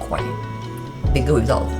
快，每个围绕活。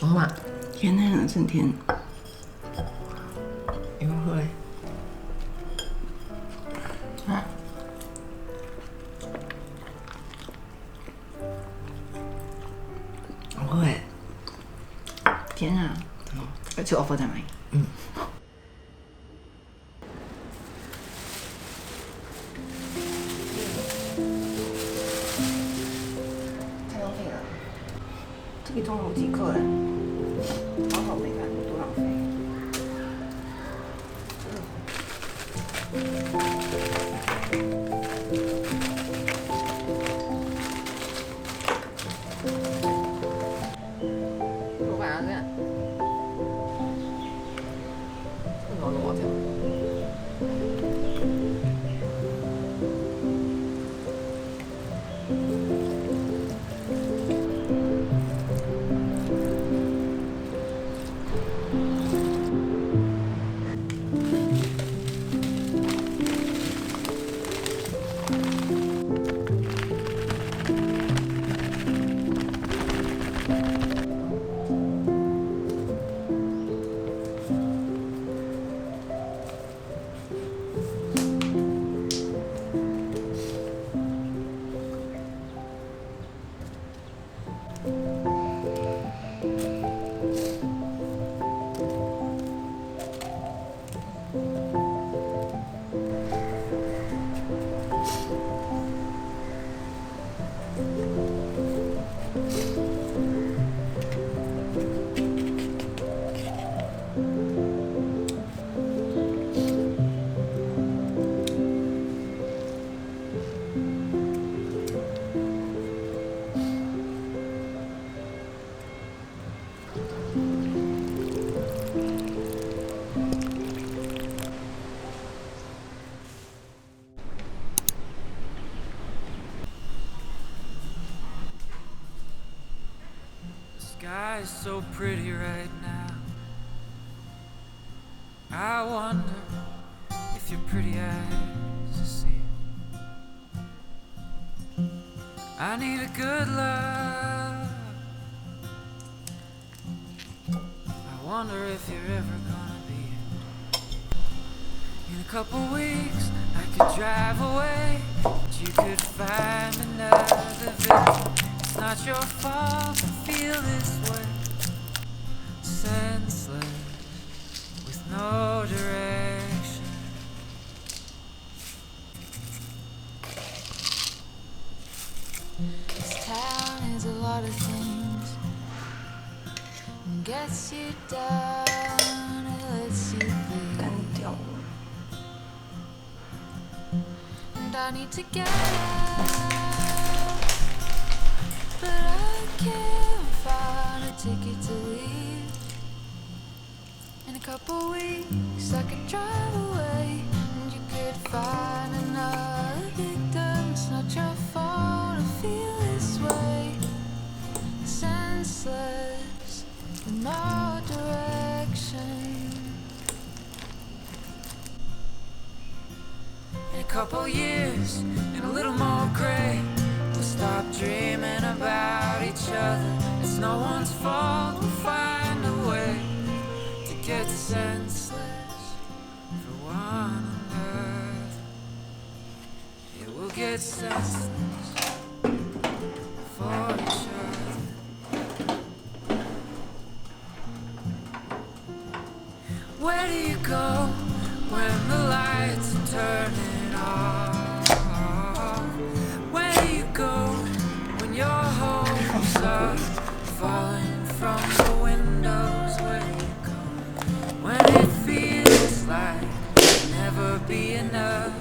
妈妈，甜的很，真甜。你们喝嘞？啊？我喝诶。甜啊！而且我放在买。嗯。太浪费了，这个中午几克了？好好没看，多浪费。我晚上这样，为什么跟我这样？Sky is so pretty right now. I wonder if your pretty eyes see it. I need a good love. I wonder if you're ever gonna be it. In a couple weeks I could drive away, but you could find another victim. It's not your fault I feel this way, senseless, with no direction. This town is a lot of things, and gets you down, it lets you 干 bleed. 掉了。I need to get out, but I can't find a ticket to leave. In a couple weeks I could drive away, and you could find another victim. It's not your fault to feel this way, senseless, with no direction. In a couple years, and a little more gray, we'll stop dreaming about each other. It's no one's fault, we'll find a way to get senseless for one another. Yeah, we'll get senseless for each other. Where do you go when the lights are turning off? Where do you go when your hopes are falling from the windows? Where do you go when it feels like it'll never be enough?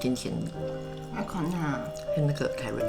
甜甜的，阿康纳，还有那个凯瑞。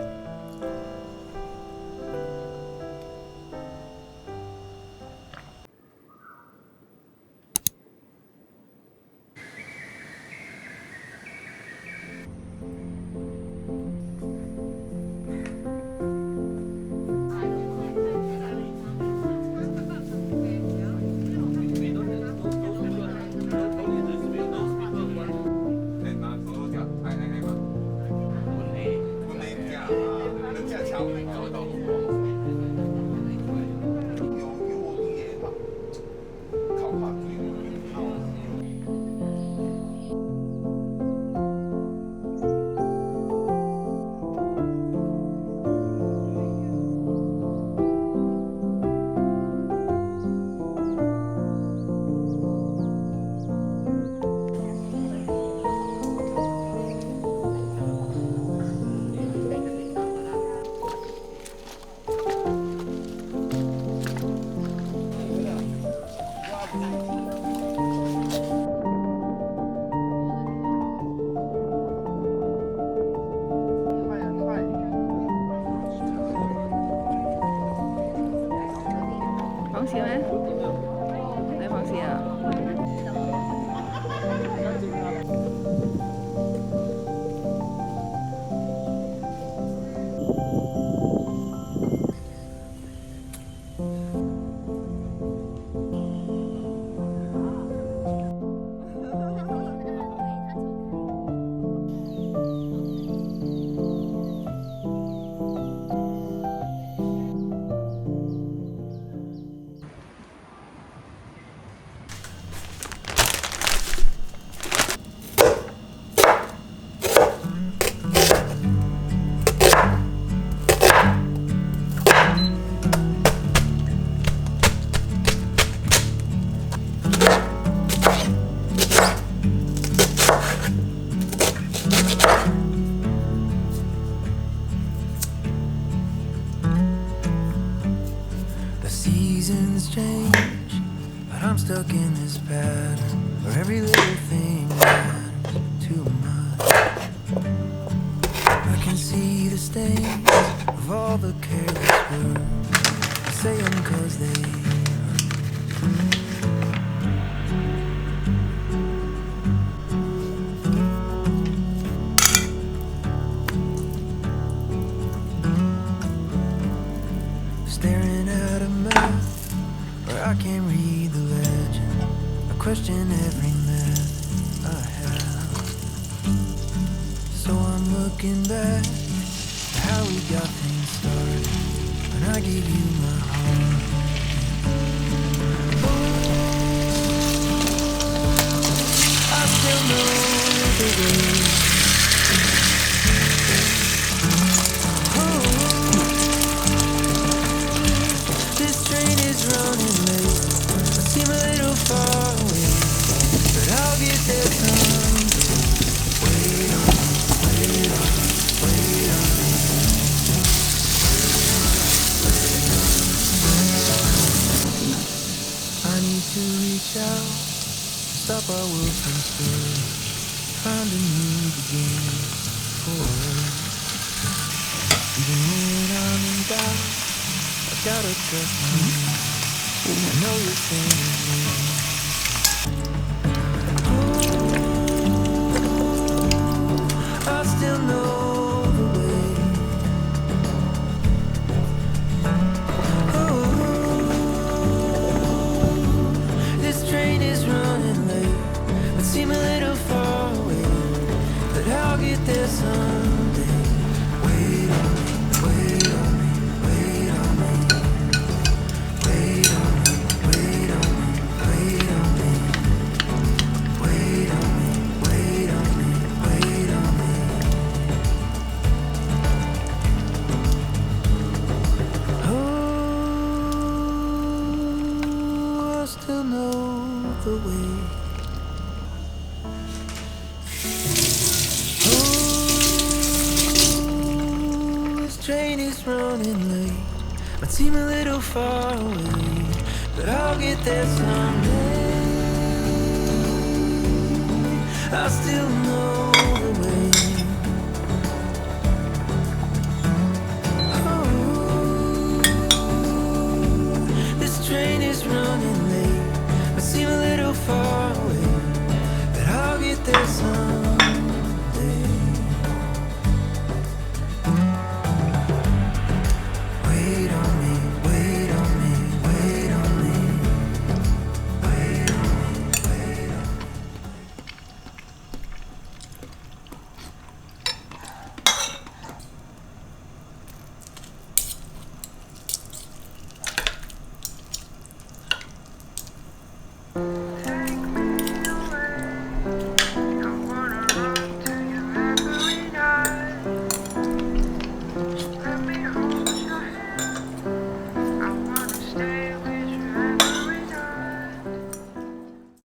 螃蟹咩？睇螃蟹啊！ Seasons change, but I'm stuck in this pattern where every little thing matters too much. I can see the stains of all the careless words. I say them 'cause they hurt. Staring at a map where I can't read the legend. I question every myth I have. So I'm looking back to how we got things started, and I give you my heart. I still know the way. This train is running late. I seem a little far away, but I'll get there someday. Wait on me, wait on me, wait on me. I need to reach out, stop our world from spilling, find a new beginning for us. Even when I'm in doubt, I gotta trust me. I know you're saying me. I still know the way. This train is running late, but seem a little far away, but I'll get there someday. Wait on me, wait on me, wait on me. Wait on me, wait on me, wait on me. Wait on me, wait on me, wait on me. Oh, I still know the way. Oh, this train is running late. Might seem a little far away, but I'll get there someday. I still know the way.